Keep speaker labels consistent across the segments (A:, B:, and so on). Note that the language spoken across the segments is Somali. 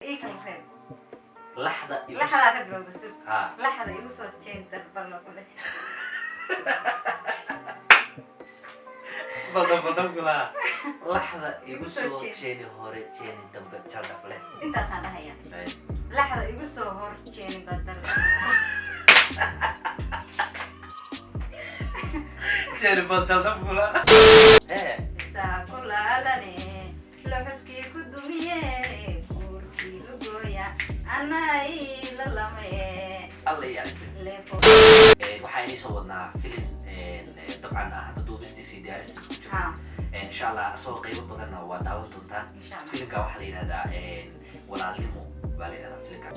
A: إيه كان خير
B: لحظة
A: لحظة قبل ما بسوق
B: ها
A: لحظة يوصل تشين تربنا كله
B: بدل كلها لحظة يوصل تشيني هوري تشيني دم بتشرد فله
A: أنت صادها يعني لحظة يوصل هور تشين بدل
B: تشيني بدل دم كلها إيه
A: ساكل علني لو حسكي كدوميه كوركي لجويا أنا إيه للمي
B: الله يعزك
A: لفو
B: waxaan soo wadnaa filim dabcan hadda duubistiisii diyaaristiis ku jiro in sha Allah soo qaybo badan waa daawan doontaan filimka waxa la yiraahdaa walaalnimo baa la yiraahdaa filimka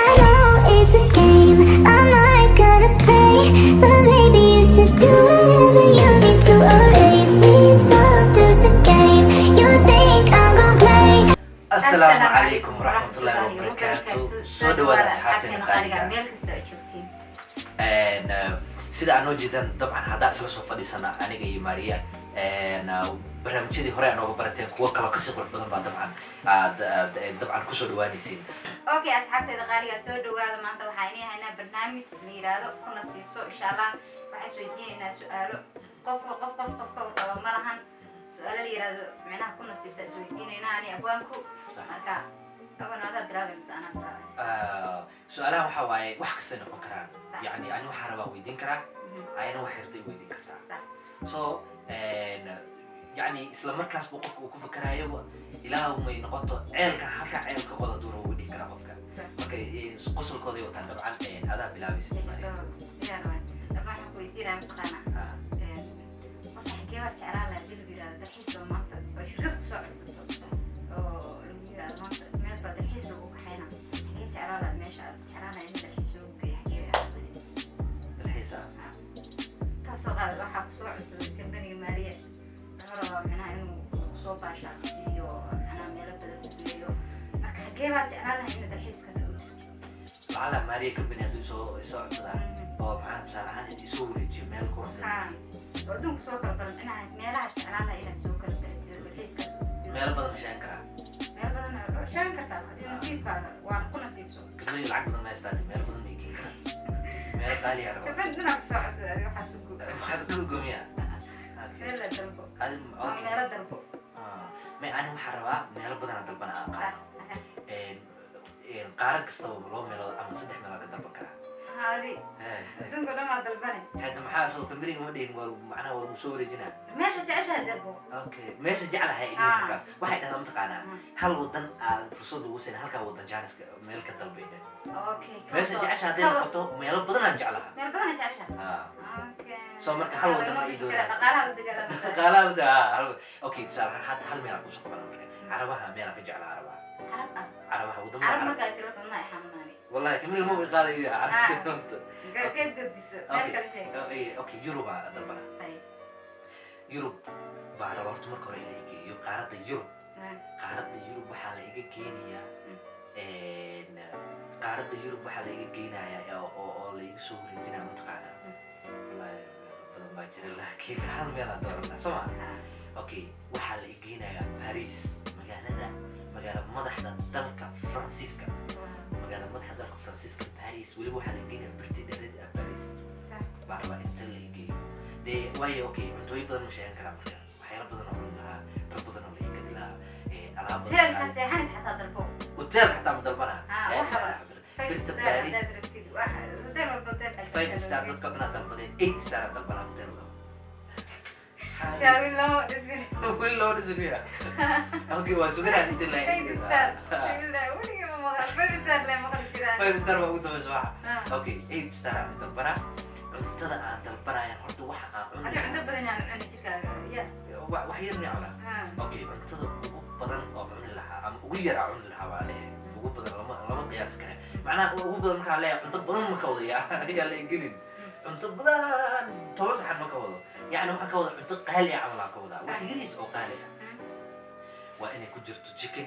C: I know it's a game, I'm not gonna play, but maybe you should do whatever you need to erase me. It's all just a game, you think I'm gonna play.
B: السلام عليكم ورحمة الله وبركاته soo dhawaada asxaabteena qaaliga
A: meel kasta oo joogtiin
B: sida aan oo jeedaan dabcan hadda isla soo fadhiisana aniga iyo Maria barnaamijyadii hore aan uga barateen kuwa kale ka sii qurux badan baa dabcan ku soo dhawaanaysiin
A: okay asxaabteeda qaaliga soo dhawaada maanta waxaan inay haynaa barnaamij la yiraahdo ku nasiibso insha Allah waxaan isweydiinaynaa su'aalo qof qaba malahan su'aalo la yiraahdo macnaha ku nasiibsa isweydiinaynaa ani abwaanku marka أنا بلعب مسألة بلعب.
B: سؤالها محاوي واحد كسر نفكران يعني أنا وحربا ويدين كرا أنا وحرتي ويدين كرا.
A: صح.
B: so يعني إسلام مركز بقولك وكفكرها يبغى إلى ما ينقطع عيلك حكى عيلك ولا دور ويدين كرا فكر. أوكي قصر القضية وتندب عن هذا بلعب يصير.
A: يا روان. طبعا ويدين عم تقنا. بس حكي وش على البيل ده حس المنطق وش قصة صعب. dalxiis ugu kaxayna xagee jeclaan lahaa meesha aad jeclaan lahayd in dalxiis ugu geeyo xagee
B: dalxiis
A: ka soo qaad waxaa ku soo cusubay kambaniga Maria wuxuu rabaa macnaha inuu soo baashaqsiiyo macnaha meelo badan ku geeyo marka xagee baad jeclaan lahayd in dalxiiskaas ugu tagto
B: lacala Maria kambani hadduu soo codsadaan oo maxaa tusaale ahaan in isoo wareejiyo meel ku
A: badan adduunku soo kala badan inaad meelaha jeclaan lahayd inaad soo kala tagto dalxiiskaas
B: meelo badan sheegan karaa
A: شان كتاب نسيب هذا وأنا كنا نسيب سو
B: كمية العقد ما يستاهل مير بدن ميكين مير قالي يا رب
A: كمان دنا بسرعة
B: حاسبكم جميع
A: مير دربو
B: أوكي
A: مير دربو
B: ما أنا محربة مير بدن أنا دربنا قارن قارن كستوى بلو مير أما صدق مير أقدر بكرة
A: هذه دون كلام ما دربني
B: حتى محاسب كمبرين ودين ومعنا والمصور جنا
A: ماشي تعيشها دربو
B: أوكي ماشي جعلها إني مكاس واحد هذا متقانا هل ودن الفرصة وسين هل كان ودن جانس ميلك الدربية
A: أوكي
B: ماشي جعشها دين قطو ميل بدن نجعلها
A: ميل بدن تعيشها أوكي
B: سومرك هل ودن ما يدور
A: قالها بدي
B: قالها بدي أوكي بصراحة هل ميلك وسق بنا مركز عربها ميلك جعلها عربها ودن
A: عرب ما كانت تروح تناي حمناني
B: والله كمل مو بقال عرب
A: كيف قديسو ميل كل شيء
B: أوكي يوروب دربنا يوروب بعد وقت مركور إليك قارة يوروب قارة يوروب وحالة كينيا قارة يوروب وحالة كينيا أو ليك سوري جنا متقانا والله بدل ما يجري الله كيف حال ميلا دورنا سمع أوكي وحالة كينيا باريس مجال مدحنا دلك فرانسيسكا مجال مدحنا دلك فرانسيسكا باريس ولي وحالة كينيا برتدرد باريس
A: صح
B: بعد ما انت اللي يجي دي واي اوكي انتو يبدأ مش يعني كلام مركا وحيلا بدنا نقول لها ربنا اللي يجي لها العاب
A: تيل فسيحانس حتى ضربوه
B: وتيل حتى مضربنا
A: وحبا
B: بنت باريس فايف ستار
A: ستار
B: دوت كوم ضربتين 8 ستار ضربنا بتيل
A: شاوي لو اسمي
B: وين لو نزل فيها اوكي واسوقنا انت اللي
A: 8 ستار بسم الله ولي ما 5 ستار لا ما قلت كده
B: 5 ستار موجودة بصراحة اوكي 8 ستار ضربنا cuntada aan dalbanaya horta waxa aan
A: cunay cunto badan aan cunay jirkaaga ya
B: wax yar niicna okay cuntada ugu badan oo cuni lahaa ama ugu yar aan cuni lahaa waa leeyahay ugu badan lama qiyaas kara macnaha ugu badan marka leeyahay cunto badan ma ka wado yaa la gelin cunto badan toban saxan ma ka wado yani waxa ka wado cunto qaali ah ama ka wada wax yariis oo qaali ah waa inay ku jirto chicken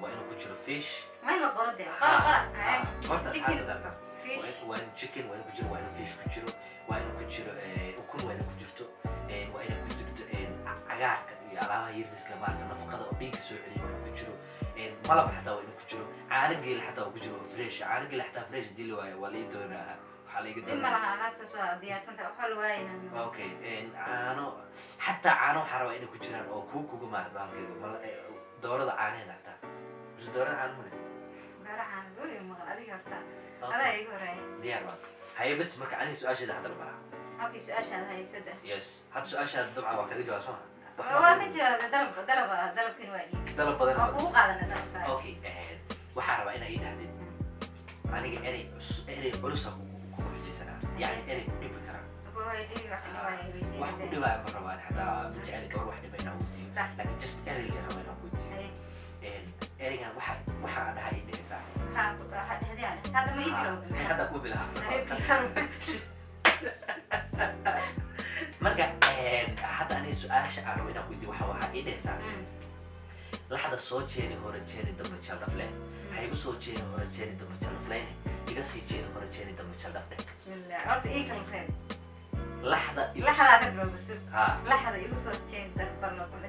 B: waa inay ku jiro fish
A: ma ina qorade
B: horta saxada وين chicken وين كجرو وين fish كجرو وين كجرو ukun وين كجرتو وين كجرتو عقارك يا الله يرسل ما نفقد بيك سو علي وين كجرو malab xataa waa inuu ku jiro caano geel xataa ku jiro fresh caano geel xataa fresh dil waayo waa la doonaa waxa la iga
A: ma
B: doonaa
A: laha alaabtaas waa diyaarsanta waxa la waayna
B: okay caano xataa caano waxa rabaa inay ku jiraan oo kuuga maarta halkeeda doorada caanaheeda xataa bis doorada caano ma
A: garacan guri ma adiga horta adaa igu horeey
B: diyaar waa haye bas marka ani su'aasheeda hadda bara
A: okay su'aashaada haysada
B: yes hadda su'aashaada dabcan waa kaga jawaab soo
A: waa ka jawaab dalabkin waa dhiib
B: dalab badan
A: waa kugu qaadana dalabka
B: okay waxaa rabaa inaa ii dhahdid aniga erey culusa ku xujaysanaa yani erey ku dhibi karaa wax ku dhibaya ma rabaan xataa ma jeceli gabar wax dhiba inaa weydiiyo laakiin just erey la raba inaa weydiiyo ereygan waxaa dhaha ii dhehaysaa
A: hadda ma ii bilowda
B: hadda ku bilaha marka hadda aniga su-aasha aan rabo inaan weydiiyo waxaa ii dhehaysaa laxda soo jeeni hore jeeni dambe jaldhafle waxay igu soo jeeni hore jeeni dambe jaldhafleyne iga sii jeeni hore jeeni dambe jaldhafle
A: bismillah horta ii kala reeb
B: laxda
A: ka bilowda sug laxda igu soo jeeni darbarlo kule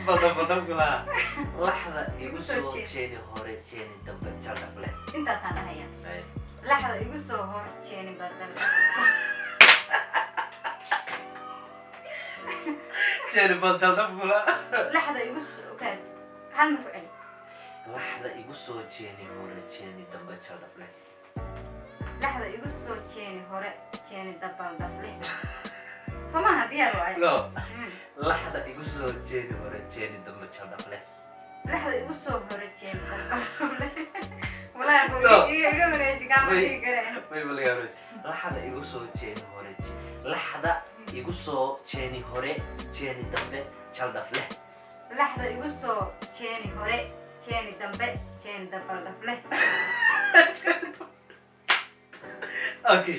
B: balda laxda igu soo jeeni hore jeeni dambe jaldhafle
A: intaasaan dhahaya laxda igu soo hor jeeni badal
B: jeeni badal dafkula
A: laxda igu soo kaad hal ma ku celi
B: laxda igu soo jeeni hore jeeni dambe jaldhafle
A: laxda igu soo jeeni hore jeeni dabal dafle somaha diyaar waayo
B: no laxda igu soo jeeni hore jeeni dambe jaldhafle
A: laxda igu soo hore jeeni dabal dafle walaahi iga wareeji kama dhigi kareen
B: way balayaaro laxda igu soo jeeni hore laxda igu soo jeeni hore jeeni dambe jaldhafle
A: laxda igu soo jeeni hore jeeni dambe jeeni dabal dafle
B: okay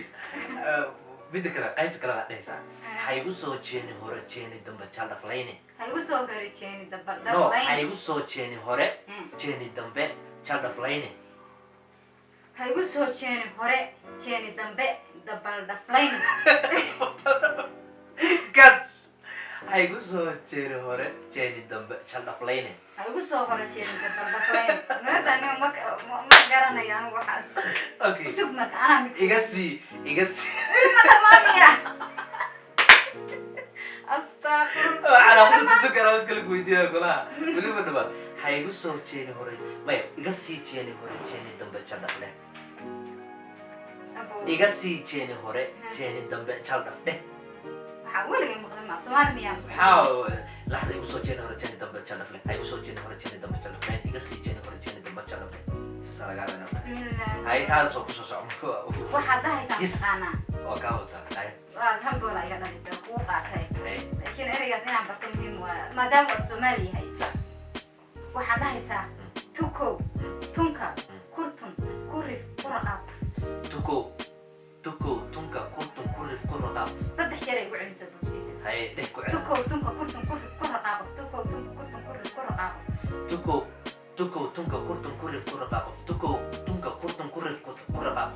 B: midda kale qaybta kale la dhehaysaa ha igu soo jeeni hore jeeni dambe jaldhafleyne
A: ha igu soo hore jeeni dabal
B: no ha
A: dafleyne
B: igu soo jeeni hore jeeni dambe jaldhafleyne
A: ha igu soo jeeni hore jeeni dambe dabal dafleyne
B: gad ha igu soo jeeni hore jeeni dambe jaldhafleyne
A: ha igu soo hore jeeni dabal dafleyne nada aniga ma garanayo anigu waxaas
B: okay
A: sug marka anaa mid
B: iga sii
A: ma dhamaanaya astaghfirullah
B: calaamada sukara mid kale weydiiya golaha weliba dhaba ha igu soo jeeni hore maya iga sii jeeni hore jeeni dambe jaldhafle iga sii jeeni hore jeeni dambe jaldhafle
A: waxaa weligay maqlay ma Soomaali miyaa
B: maxaa laxda igu soo jeeni hore jeeni dambe jaldhafle ha igu soo jeeni hore jeeni dambe jaldhafle iga sii jeeni hore jeeni dambe jaldhafle saragaana
A: bismillah
B: hay taada soo kusoo socmo
A: waxaad dhahaysaa
B: Yes.
A: maqaanaa
B: waa kaa wataa hay
A: waa hal gool iga dhalisay kuu qaatay
B: hay
A: laakiin ereygaas inaan barto muhiim waa maadaama uu Soomaali yahay
B: sax
A: waxaad dhahaysaa tukow tunka kurtun kurif kuraqaab
B: tuko tunka kurtun kurif kuraqaab
A: saddex jeer ay ugu celisoo bubsiisa
B: hay dheh ku cel
A: tukow tunka kurtun kurif kuraqaab tukow tunka kurtun kurif kuraqaab
B: tuko tunka kurtun kurif kuraqaab tuko tunka kurtun kurif kuraqaab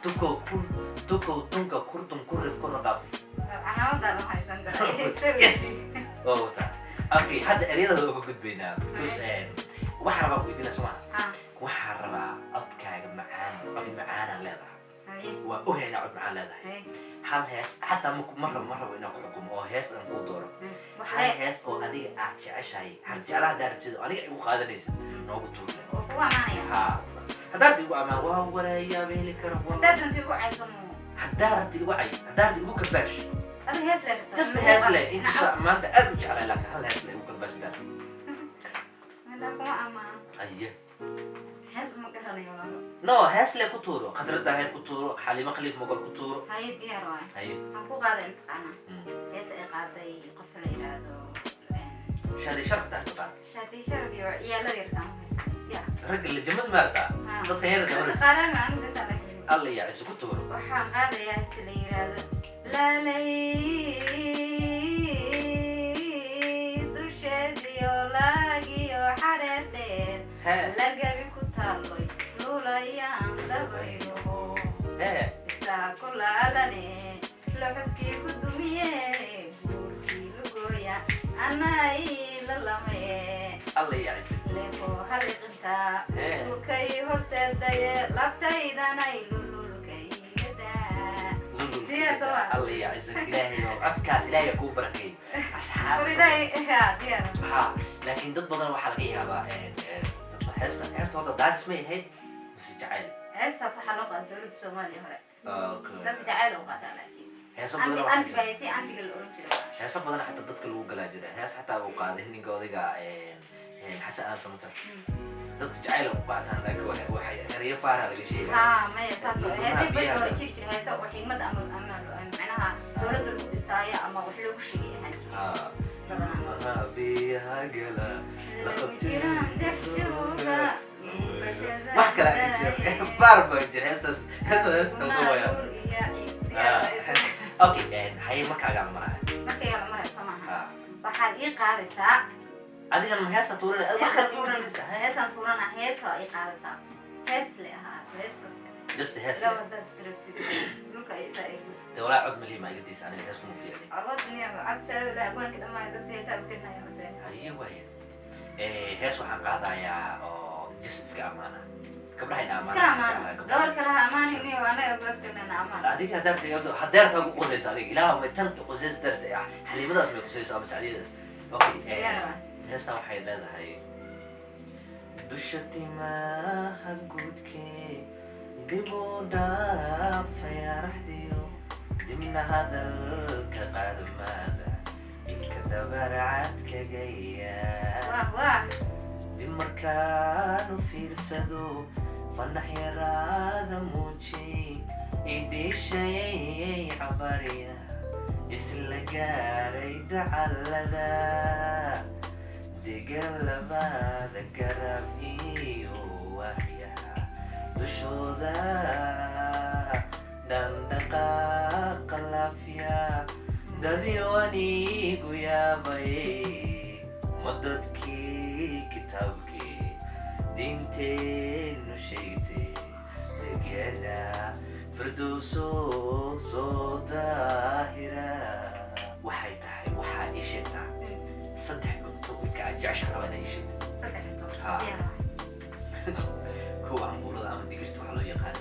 B: tuko tunka kurtun kurif kuraqaab
A: calaamada lama haysan karo
B: yes waa wataa okay hadda ereyada uga gudbaynaa because waxaa rabaa weydiinaa soo maha waxaa rabaa codkaaga macaan cod macaanaa leedahay waa ogahay inaa cod macaan leedahay hal hees xataa ma rabo inaan ku xukumo oo hees aan kuu dooro hal hees oo adiga aad jeceshahay har jeclaha haddaa rabtid oo aniga igu qaadanaysa noogu tuurle
A: kugu amaanaya
B: ha haddaad igu amaan waa wareeyaa ma heli karo
A: haddaad doonta igu caysamo
B: haddaa rabti igu cay haddaa rabti igu karbaash
A: adiga hees le rabta
B: just hees le inkasta maanta aad u jeclay laakiin hal hees le igu karbaash daa
A: haddaa kuma amaan
B: aye
A: hees uma garanayo labo
B: no hees le ku tuuro khadradda heer ku tuuro xalimo khaliif mogol ku tuuro
A: haye diyaar waay
B: haye
A: waxaan ku qaaday imtixaana hees ay qaaday qofta la yidhaahdo
B: shaadi sharaftaa ka qaad
A: shaadi sharaf iyo ciyaalada yarkaan ya
B: ragga la jamad maarta dadka heer
A: dadka
B: gabar
A: qaarama anigu intaa la kelin
B: alla yaa isu tuuro
A: waxaan qaadayaa heesta la yidhaahdo lalay dusheediyo laagiyo xareer dheer lagabi ku taaloy lulayaan dabayro isaa ku laalane loxuskii ku dumiye guurkii lugooya أنا إلا لما
B: الله يعزك
A: لكو هلقنتا
B: إيه.
A: لكي هرسدايا لبتايدا نايلو لكي يدا دي سوا.
B: الله يعزك إلهي أبكاس إلهي يكون بركي أصحاب
A: وريداي يا ديانا
B: ها لكن ضد بدن waxaa laga yaabaa heesta horta daadis may ahayd mise jacayl
A: heestaas waxaa loo qaaday dowladda Soomaaliya hore
B: Okay.
A: dadka jacayl u qaataa laakiin
B: heeso
A: anti
B: badan
A: anti baa si antiga la oran jiray
B: heeso badan xataa dadka lagu galaa jira hees xataa uu qaaday ninka odayga xasan aan samatar dadka jacayl u qaataan laakiin waxay erayo faara laga sheegay
A: ها ما يساسو هسي بدو جيجي هسه وحيمد أما معناها دولة القدسية أما وحلو شيء يعني
B: ما بيها قلا
A: جيران دحجوجا
B: wax kale aan jiro baar baa jira heestaas qowaya okay hay markaaga maraa
A: markay la maray Soomaaliya
B: ha
A: waxaad ii qaadaysaa
B: adiga ma heesta tuurana
A: heesa tuurana heesan tuurana heesa ii qaadaysaa hees le ahaa hees kasta
B: just hees
A: loo dad diribtid dhulka ay saa igu
B: de walaa cod malii ma iga diis aniga hees kuma fiicni
A: arwad niya cad saad la haweenka dhamaan dadka heesa u tirnaya madan
B: haye waaya hees waxaan qaadayaa oo just iska amaana gabdhaha ina
A: iska amaan gabar kale ha amaani niyo anaga goobtana amaan
B: adiga hadeerta ugu qosaysa adiga ilaaha ma tan qosaysa darta xaliimadaas may qosayso ama sacdiidaas okay heestan waxay leedahay dusha timaha guudkee dib u dhaafaya raxdiyo dibna hadalka qaadamaada ilka dabarcad kagaya
A: wah wah
B: dib markaanu fiirsado fanax yaraada muuji idhiishayay cabarya isla gaaray dacallada degan labada garab iyo waxyaha dushooda dhandhaqaaqa laafya dadyo anigu yaabay ma dadkii kitaabkii diinteennu sheegtay degana firdowso soo daahira waxay tahay waxaa ii sheegtaa saddex cunto marka aad jecesha raba inaa ii sheegto
A: saddex inta
B: Ha. kow cambuulada ama digirta waxaa loo yaqaan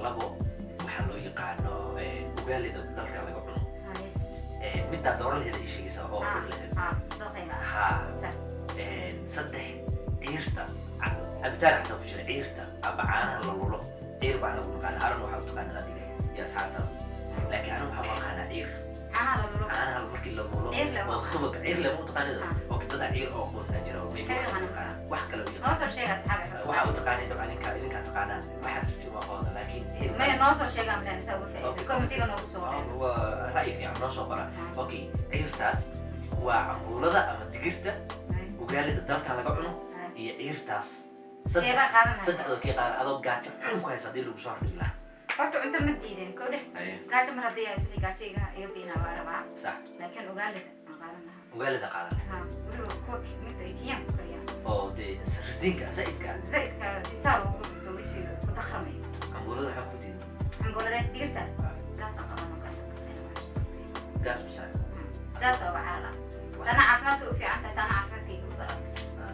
B: labo waxaa loo yaqaano ugaalida dalka laga cuno middaa dooralaheeda ii sheegaysa oo laheed ha saddex ciirta cabitaan xataa ku jira ciirta ama caanaha la lulo ciir baa lagu naqaana aran waxaa u taqaanaa adiga iyo asxaabta laakiin anigu waxaa maqaanaa ciir caanaha markii la lulo oo subag ciir lama u taqaanida oo kitada ciir oo qoontaa jira oo maybe wax kale u yaqaan waxaa u taqaanay dabcan ninkaa taqaanaan waxaas jirma aqoona laakiin waa ra'yi fiican noo soo qora okay ciirtaas waa cambuulada ama digirta ugaalida dalkan laga cuno iyo ciirtaas saddexdoo kii qaada adoo gaajo xun ku haysa haddii lagu soo hordhigi lahaa
A: horta cunto ma diidin ko dheh gaajo mar haddii ay sufi gaajo iga biina waa rabaa
B: sax
A: laakiin ugaalida aan qaadan lahaa
B: ugaalida qaadan
A: weliba kuwa midda ay kiyaan ku kariyaan
B: oo dee rasiinka zaidka
A: zaidka bisaa lagu dhigto wejiga ku dakramay
B: cambuulada waxaa ku diida
A: cambuulada digirta gaasaan qabano
B: gaas bisaa
A: gaas waa caala tana caafimaadka u fiican tahay tana caafimaadkayga u daran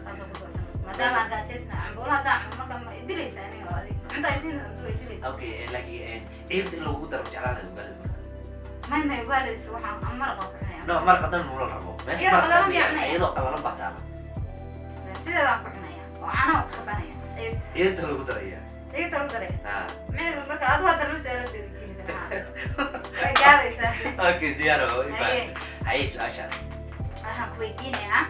A: taasoo ku doortan maadaama aan gaajaysna cambuula haddaan cuno marka ma dilaysa aniga oo adig cunta ay siin way dilaysa
B: okay laakiin ciirta in lagu daro jeclaanaya ugaalida marka
A: may ugaalidis waxaan amar qabo cunaya
B: no marka dhan mula rabo meesha marka iyadoo qalalan baa taala
A: sideedaan ku cunaya oo caanaha ku qabanaya
B: ciirta lagu daraya
A: ciirta lagu daraya
B: ha
A: meel marka adu hadda loo soo la way gaadaysaa
B: okay diyaar oo haye su-aashaan
A: waxaan ku weydiinayaa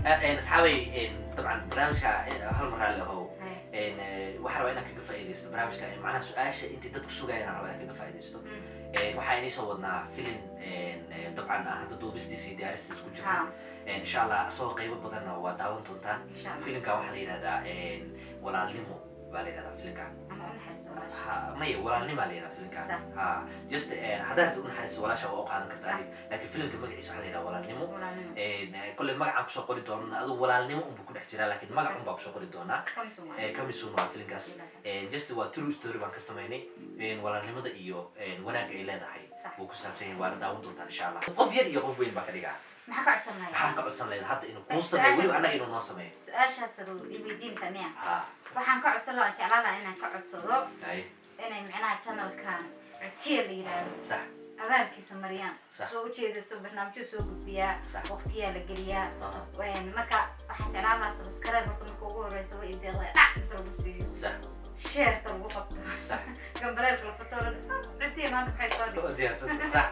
B: asxaabay dabcan barnaamijka hal mar hal ahow waxaa rabaa inaan kaga faa'iidaysto barnaamijka macnaha su-aasha intii dadku sugayaan rabaa inaan kaga faa'iidaysto waxaa inii soo wadnaa filin dabcan ah hadda duubistiisa iyo diyaaristiisa ku jira insha allah asagoo qaybo badanna waa daawan doontaan filimkan waxaa la yidhahdaa walaalnimo بالي هذا فيلمكان
A: ama u naxariiso walaasha
B: ها ما ولا لما لينا فيلمكان
A: صح.
B: ها جست حضرت أقول حرس ولا شيء وقع عن كذا لكن فيلم كم يعيش حالنا ولا نمو
A: walaalnimo
B: كل ما عم بشوف قولي دون هذا ولا نمو بكون احترا لكن ما عم بشوف قولي دونا
A: kami Soomaali
B: كم يسون ما فيلم كاس جست هو ترو ستوري بان كسميني ولا نمو ده إيو وناك إلى ده حي
A: صح.
B: وكسر شيء وارد داون توتا إن شاء الله قف يدي يقف وين بكريجا
A: maxaa ka codsanaya
B: حركة عدسان لين حتى إنه نص ما يقولوا أنا إنه نص ما
A: su-aashaas aduu iweydiin samea
B: ها
A: waxaan ka codsan lahaa jeclaan lahaa inaan ka codsado
B: أي
A: inay micnaha channelkan cutiya la yidhaahdo
B: صح
A: abaalkiisa mariyaan
B: صح.
A: soo ujeedayso barnaamijyo soo gudbiyaa
B: صح.
A: waqtiyaa la geliyaa
B: أها
A: marka waxaan jeclaan lahaa subscribe horta marka ugu horeysa way ideeqday dhac inta lagu siiyo
B: صح
A: sheerta lagu qabto
B: صح
A: gambaleelka la furto la cutiya maanta maxay soo dhig
B: ودي صح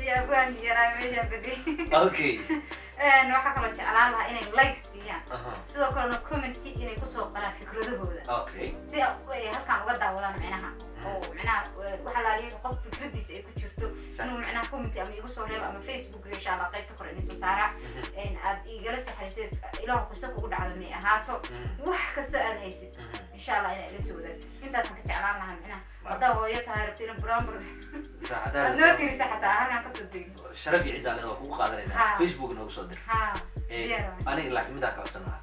A: iyo abwaanki yaraa meeshaa badiyay
B: أوكي
A: waxaa kaloo jeclaan lahaa inay like siiyaan
B: أها
A: sidoo kalena commenti inay kusoo qoraan fikradahooda
B: أوكي
A: si ay halkaan uga daawadaan micnaha oo micnaha waxa laaliyo qof fikradiisa ay ku jirto inuu micnaha commenti ama igu soo reebo ama facebook insha Allah qaybta kore inay soo saara aad igala soo xiriirtay ilaahu qiso kugu dhacdo may ahaato wax kasta aad haysid insha Allah inay ila soo wadaag intaasaan ka jeclaan lahaa micnaha haddaa hooyo tahay rabto inaan buraanbur
B: صح
A: aad
B: هذا
A: noo tirisa xataa halkaan kasoo dego
B: شرف يعز على ذا وكو قادرين
A: ها.
B: فيسبوك نو صدر
A: ها
B: انا لكن ميدا كوسنا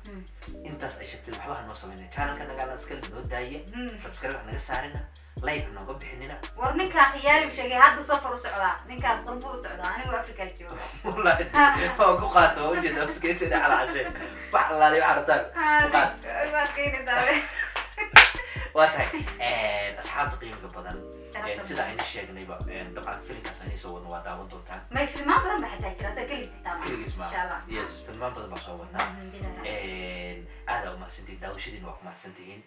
B: انت اي شكل waxba noo sameeyay channel ka naga iskale noo daayay subscribe naga saarina like naga bixinina
A: war ninka khiyaari u sheegay hadda safar u socdaa ninka qurbo u socdaa anigu Afrika jooga
B: wallahi oo ku qaato oo jeedo skate ala cashe wax la leeyahay artaan
A: waad keenaysaa
B: واتاي اصحاب قيمه بدن sida ayna sheegnayba dabcan filmkaas ayna soo wadno waa daawan doontaan
A: may filmaan badan baa xataa jira kaligiis xitaa
B: keligiis ma
A: insha Allah
B: yes filmaan badan baa soo wadnaa aada u mahadsantihiin daawashadiin waa ku mahadsantihiin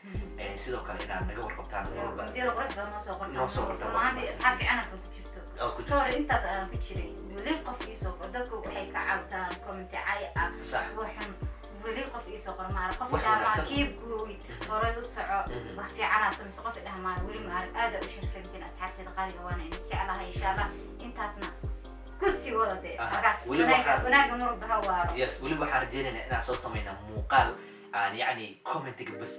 B: sidoo kale inaad naga warqabtaan
A: bandiyada quruxda noo soo qortaan
B: noo soo qortaan
A: maanta asxaab fiican ku jirto
B: oo ku
A: toor
B: jirto
A: intaas aan ku jiray weli qof ii soo qor dadku waxay ka caawtaan comment ay ah
B: صح
A: waxan weli qof ii soo qor maar qof
B: Wax
A: dhaama
B: wanaagsan.
A: kiib gooy horay u soco wax fiican aan samayso qof dhamaan weli maar aad u shirfadin asxaabteeda qaaliga waana in jeclahay insha Allah intaasna kusi wada de markaas
B: weli waxaas-
A: wanaaga murba hawaaro
B: yes weli waxaan rajeynaynaa inaan soo sameynaa muuqaal aan yacni commentiga bas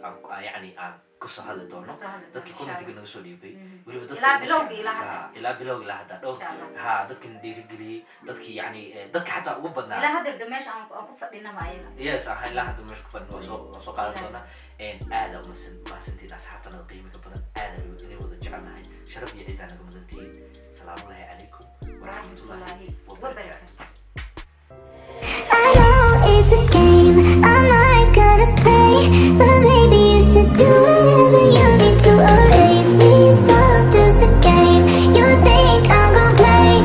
B: yacni aan kusoo hadli doono dadkii commentiga naga soo dhiibay weliba dadka
A: ilaa bilowga ilaa hadda
B: ilaa bilowga ilaa hadda dhowr
A: insha Allah
B: ها dadkan dhiirigeliyay dadkii yacni dadka xataa ugu badnaa
A: ilaa hadda meesha aan ku fadhinaba ayaga
B: yes ahaan ilaa hadda meesha ku fadhin waa soo qaadan doonaa